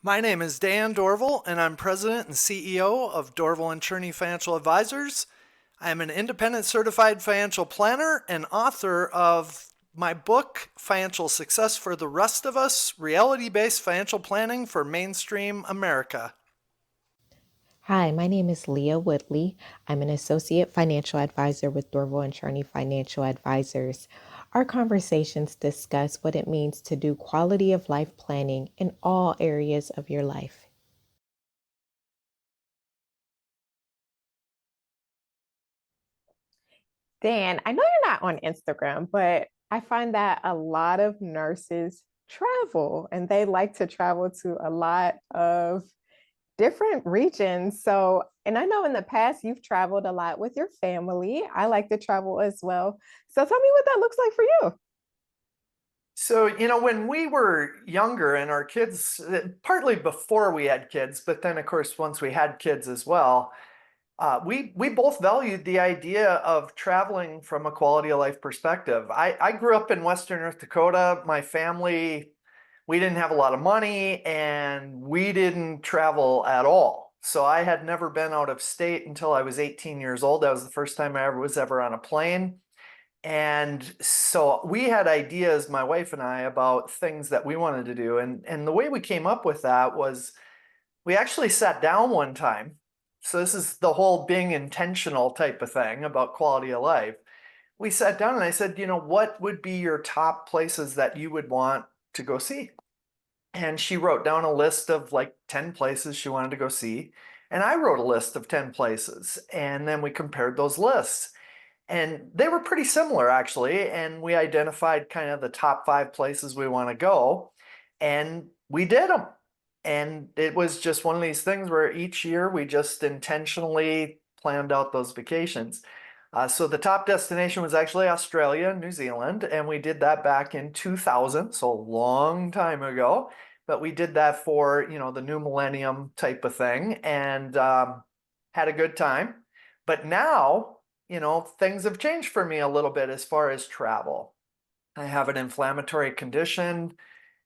My name is Dan Dorval, and I'm President and CEO of Dorval and Cherney Financial Advisors. I am an independent certified financial planner and author of my book, Financial Success for the Rest of Us, Reality Based Financial Planning for Mainstream America. Hi, my name is Leah Woodley. I'm an associate financial advisor with Dorval and Cherney Financial Advisors. Our conversations discuss what it means to do quality of life planning in all areas of your life. Dan, I know you're not on Instagram, but I find that a lot of nurses travel and they like to travel to a lot of different regions. So, and I know in the past you've traveled a lot with your family. I like to travel as well. So tell me what that looks like for you. When we were younger and our kids, partly before we had kids, but then, of course, once we had kids as well, we both valued the idea of traveling from a quality of life perspective. I grew up in Western North Dakota. My family, we didn't have a lot of money and we didn't travel at all. So I had never been out of state until I was 18 years old. That was the first time I ever was ever on a plane. And so we had ideas, my wife and I, about things that we wanted to do. And the way we came up with that was we actually sat down one time. So this is the whole being intentional type of thing about quality of life. We sat down and I said, what would be your top places that you would want to go see? And she wrote down a list of like 10 places she wanted to go see. And I wrote a list of 10 places. And then we compared those lists. And they were pretty similar, actually. And we identified kind of the top 5 places we want to go. And we did them. And it was just one of these things where each year we just intentionally planned out those vacations. So the top destination was actually Australia and New Zealand, and we did that back in 2000, so a long time ago. But we did that for, the new millennium type of thing, and had a good time. But now, things have changed for me a little bit as far as travel. I have an inflammatory condition,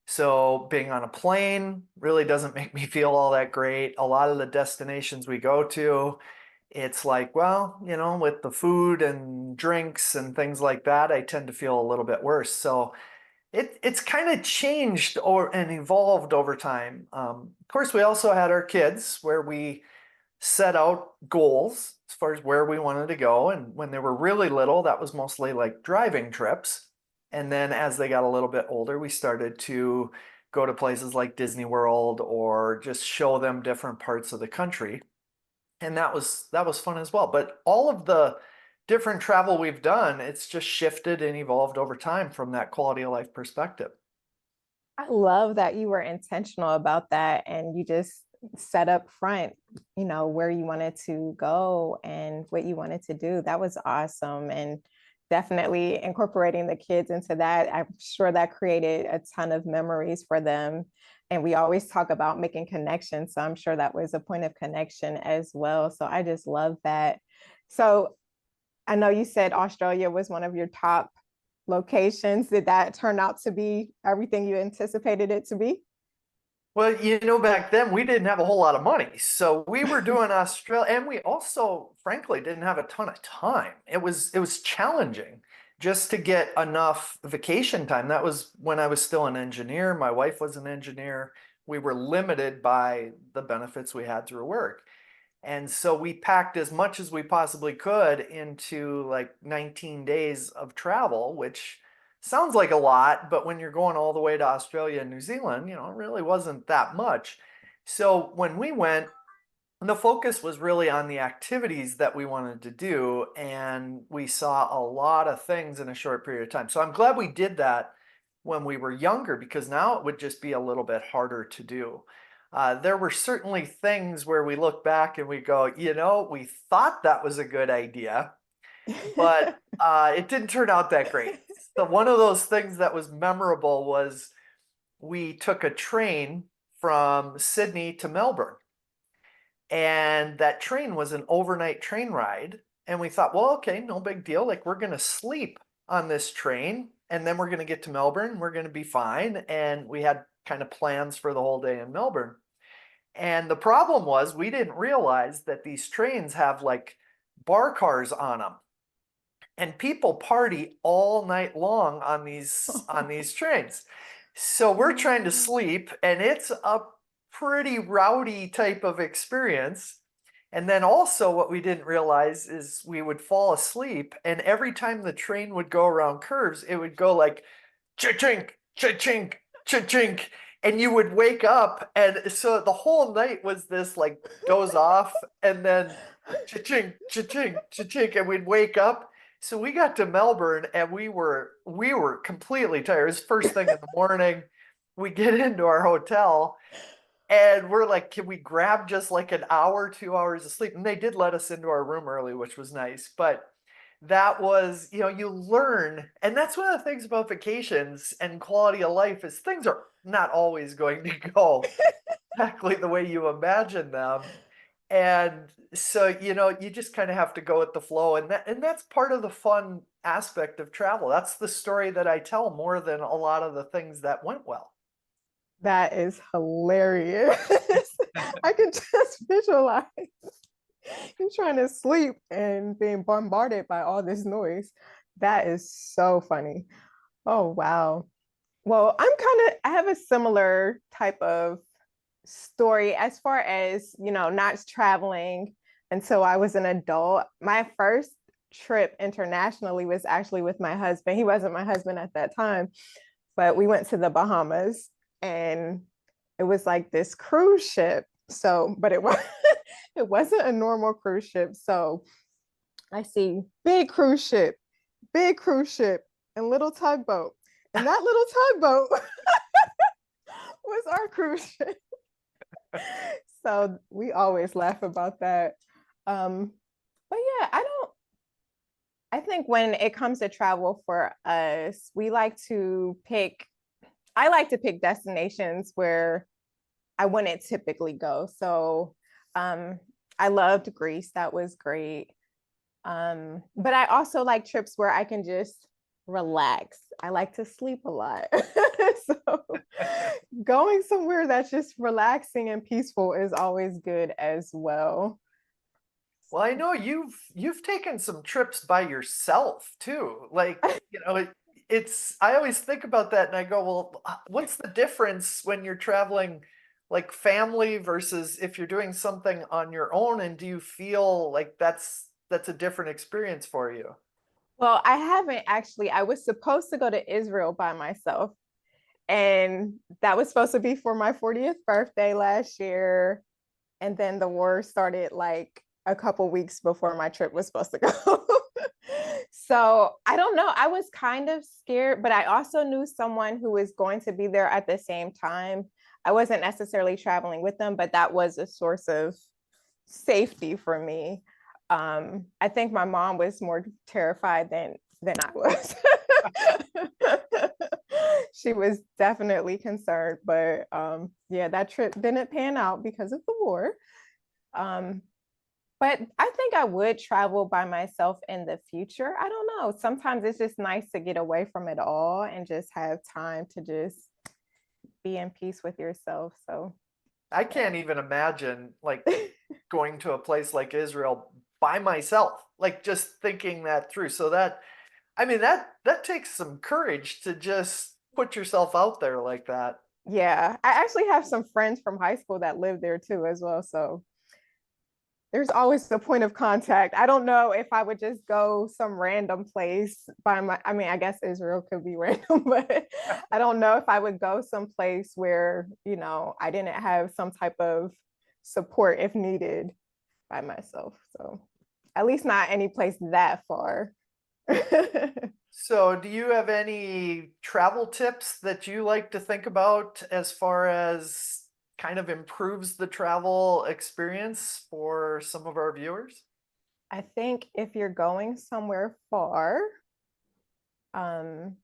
so being on a plane really doesn't make me feel all that great. A lot of the destinations we go to, it's like, well, with the food and drinks and things like that, I tend to feel a little bit worse. So it's kind of changed and evolved over time. Of course, we also had our kids where we set out goals as far as where we wanted to go. And when they were really little, that was mostly like driving trips. And then as they got a little bit older, we started to go to places like Disney World or just show them different parts of the country. And that was fun as well. But all of the different travel we've done, it's just shifted and evolved over time from that quality of life perspective. I love that you were intentional about that and you just set up front, where you wanted to go and what you wanted to do. That was awesome. And definitely incorporating the kids into that. I'm sure that created a ton of memories for them. And we always talk about making connections. So I'm sure that was a point of connection as well. So I just love that. So I know you said Australia was one of your top locations. Did that turn out to be everything you anticipated it to be? Well, back then we didn't have a whole lot of money. So we were doing Australia, and we also, frankly, didn't have a ton of time. It was challenging just to get enough vacation time. That was when I was still an engineer. My wife was an engineer. We were limited by the benefits we had through work. And so we packed as much as we possibly could into like 19 days of travel, which sounds like a lot, but when you're going all the way to Australia and New Zealand, it really wasn't that much. So when we went, the focus was really on the activities that we wanted to do, and we saw a lot of things in a short period of time. So I'm glad we did that when we were younger because now it would just be a little bit harder to do. There were certainly things where we look back and we go, we thought that was a good idea, but it didn't turn out that great. So one of those things that was memorable was we took a train from Sydney to Melbourne. And that train was an overnight train ride. And we thought, well, okay, no big deal. Like, we're going to sleep on this train and then we're going to get to Melbourne. We're going to be fine. And we had kind of plans for the whole day in Melbourne. And the problem was we didn't realize that these trains have like bar cars on them, and people party all night long on these trains. So we're trying to No. sleep, and it's a pretty rowdy type of experience. And then also what we didn't realize is we would fall asleep, and every time the train would go around curves, it would go like cha-chink, cha-chink, cha-chink, and you would wake up, and so the whole night was this like doze off, and then cha-chink, cha-chink, cha-chink, and we'd wake up. So we got to Melbourne, and we were completely tired. It was first thing in the morning. We get into our hotel, and we're like, can we grab just like an hour, 2 hours of sleep? And they did let us into our room early, which was nice. But that was, you learn. And that's one of the things about vacations and quality of life is things are not always going to go exactly the way you imagine them. And so, you just kind of have to go with the flow. And that's part of the fun aspect of travel. That's the story that I tell more than a lot of the things that went well. That is hilarious. I can just visualize you trying to sleep and being bombarded by all this noise. That is so funny. Oh, wow. Well, I have a similar type of story as far as, not traveling until I was an adult. My first trip internationally was actually with my husband. He wasn't my husband at that time, but we went to the Bahamas, and it was like this cruise ship. So, but it was it wasn't a normal cruise ship. So I see big cruise ship, and little tugboat. And that little tugboat was our cruise ship. So we always laugh about that. But yeah, I think when it comes to travel for us, I like to pick destinations where I wouldn't typically go. So I loved Greece. That was great. But I also like trips where I can just relax. I like to sleep a lot. So going somewhere that's just relaxing and peaceful is always good as well. Well, I know you've taken some trips by yourself too. Like, it's I always think about that and I go, well, what's the difference when you're traveling like family versus if you're doing something on your own, and do you feel like that's a different experience for you? Well, I haven't actually. I was supposed to go to Israel by myself, and that was supposed to be for my 40th birthday last year. And then the war started like a couple weeks before my trip was supposed to go. So I don't know. I was kind of scared, but I also knew someone who was going to be there at the same time. I wasn't necessarily traveling with them, but that was a source of safety for me. I think my mom was more terrified than I was. She was definitely concerned, but yeah, that trip didn't pan out because of the war. Um, but I think I would travel by myself in the future. I don't know. Sometimes it's just nice to get away from it all and just have time to just be in peace with yourself. So, I can't even imagine like going to a place like Israel by myself, like just thinking that through. So that I mean that takes some courage to just put yourself out there like that. yeah, I actually have some friends from high school that live there too, as well. So, there's always a point of contact. I don't know if I would just go some random place I mean, I guess Israel could be random, but I don't know if I would go someplace where, I didn't have some type of support if needed by myself. So at least not any place that far. So, do you have any travel tips that you like to think about as far as kind of improves the travel experience for some of our viewers? I think if you're going somewhere far, um,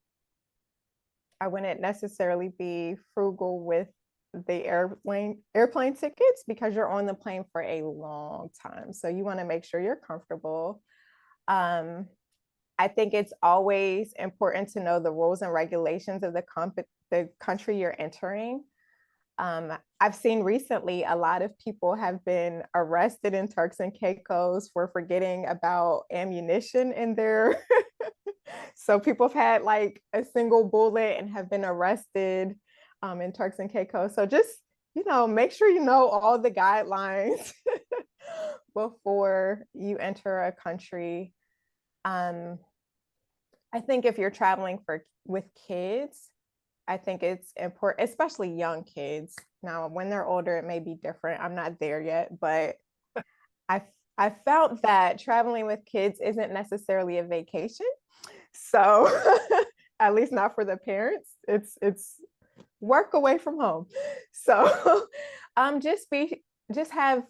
I wouldn't necessarily be frugal with the airplane tickets because you're on the plane for a long time. So you want to make sure you're comfortable. Um, I think it's always important to know the rules and regulations of the country you're entering. I've seen recently a lot of people have been arrested in Turks and Caicos for forgetting about ammunition in their. So people have had like a single bullet and have been arrested in Turks and Caicos. So just, make sure you know all the guidelines before you enter a country. Um, I think if you're traveling with kids, I think it's important, especially young kids. Now, when they're older, it may be different. I'm not there yet, but I I felt that traveling with kids isn't necessarily a vacation. So at least not for the parents. It's work away from home. So just have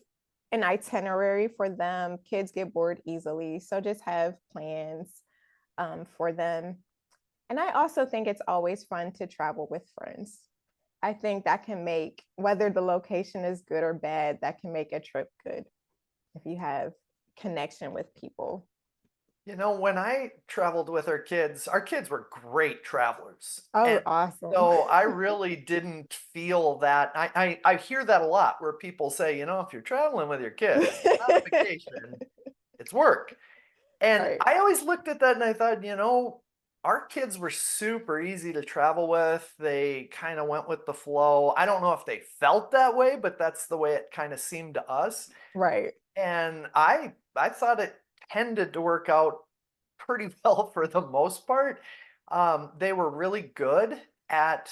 an itinerary for them. Kids get bored easily. So just have plans for them. And I also think it's always fun to travel with friends. I think that can make, whether the location is good or bad, that can make a trip good if you have connection with people. When I traveled with our kids were great travelers. Oh, And awesome. so I really didn't feel that. I hear that a lot where people say, if you're traveling with your kids, it's not a vacation, it's work. And Right. I always looked at that and I thought, our kids were super easy to travel with. They kind of went with the flow. I don't know if they felt that way, but that's the way it kind of seemed to us. Right. And I thought it tended to work out pretty well for the most part. They were really good at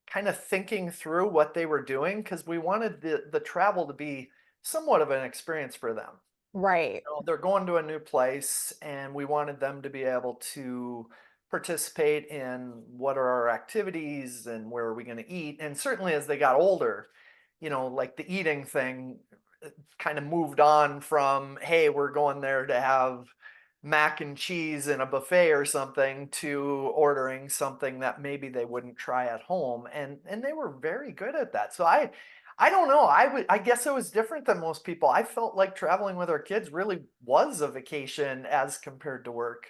kind of thinking through what they were doing because we wanted the travel to be somewhat of an experience for them. Right. They're going to a new place, and we wanted them to be able to participate in what are our activities and where are we going to eat. And certainly as they got older, like the eating thing kind of moved on from, hey, we're going there to have mac and cheese in a buffet or something to ordering something that maybe they wouldn't try at home. And they were very good at that. So I don't know. I guess it was different than most people. I felt like traveling with our kids really was a vacation as compared to work.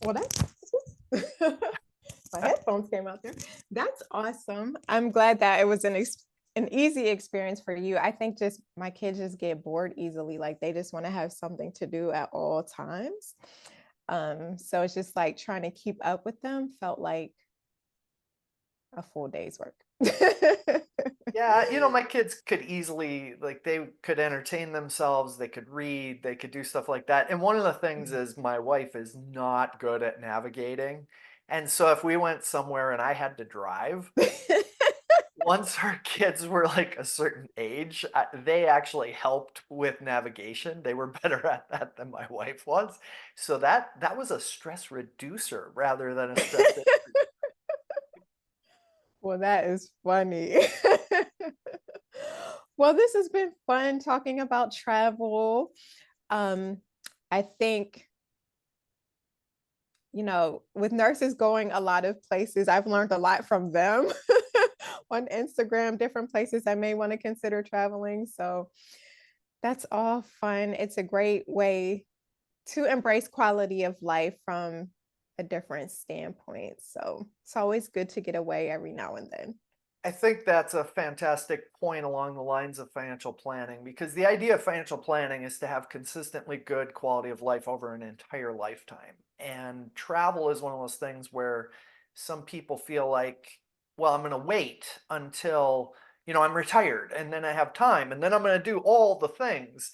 Well, that's my headphones came out there. That's awesome. I'm glad that it was an easy experience for you. I think just my kids just get bored easily. Like they just want to have something to do at all times. So it's just like trying to keep up with them felt like a full day's work. Yeah, my kids could easily, like, they could entertain themselves, they could read, they could do stuff like that. And one of the things is my wife is not good at navigating. And so if we went somewhere and I had to drive, once our kids were like a certain age, they actually helped with navigation. They were better at that than my wife was. So that was a stress reducer rather than a stress. Well, that is funny. Well, this has been fun talking about travel. Um, I think, with nurses going a lot of places, I've learned a lot from them on Instagram, different places I may want to consider traveling. So that's all fun. It's a great way to embrace quality of life from a different standpoint. So it's always good to get away every now and then. I think that's a fantastic point along the lines of financial planning because the idea of financial planning is to have consistently good quality of life over an entire lifetime. And travel is one of those things where some people feel like, well, I'm going to wait until, I'm retired and then I have time and then I'm going to do all the things.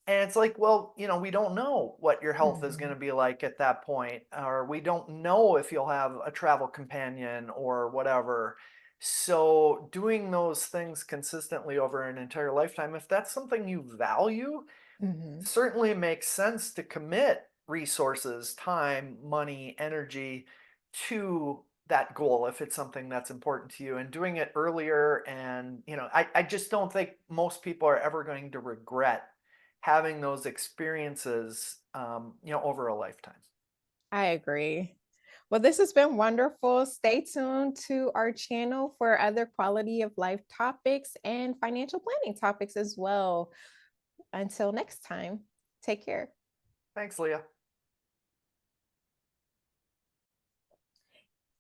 And it's like, well, we don't know what your health is going Mhm. to be like at that point, or we don't know if you'll have a travel companion or whatever. So, doing those things consistently over an entire lifetime, if that's something you value, Mhm. certainly makes sense to commit resources, time, money, energy to that goal if it's something that's important to you and doing it earlier. And, I just don't think most people are ever going to regret having those experiences, over a lifetime. I agree. Well, this has been wonderful. Stay tuned to our channel for other quality of life topics and financial planning topics as well. Until next time, take care. Thanks, Leah.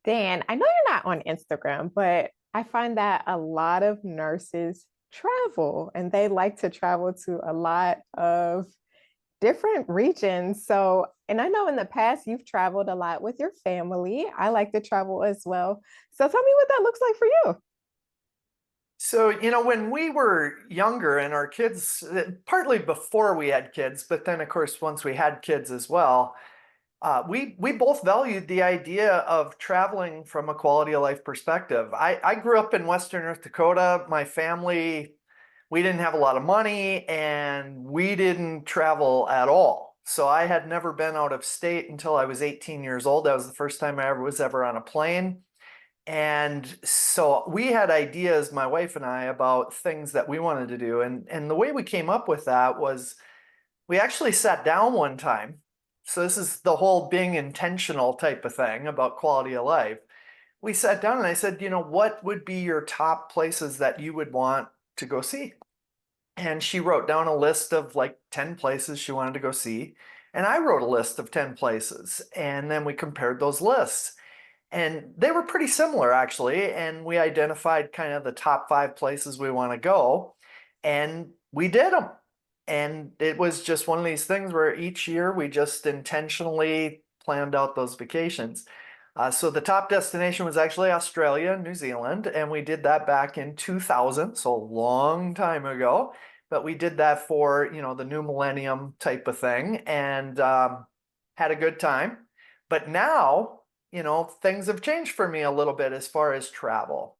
Dan, I know you're not on Instagram, but I find that a lot of nurses travel and they like to travel to a lot of different regions. So, and I know in the past you've traveled a lot with your family. I like to travel as well. So tell me what that looks like for you. So, when we were younger and our kids, partly before we had kids, but then of course, once we had kids as well, we both valued the idea of traveling from a quality of life perspective. I grew up in Western North Dakota. My family, we didn't have a lot of money and we didn't travel at all. So I had never been out of state until I was 18 years old. That was the first time I ever was ever on a plane. And so we had ideas, my wife and I, about things that we wanted to do. And the way we came up with that was we actually sat down one time. So this is the whole being intentional type of thing about quality of life. We sat down and I said, what would be your top places that you would want to go see? And she wrote down a list of like 10 places she wanted to go see. And I wrote a list of 10 places. And then we compared those lists. And they were pretty similar, actually. And we identified kind of the top 5 places we want to go. And we did them. And it was just one of these things where each year we just intentionally planned out those vacations. So the top destination was actually Australia and New Zealand. And we did that back in 2000, so a long time ago. But we did that for, the new millennium type of thing and had a good time. But now, things have changed for me a little bit as far as travel.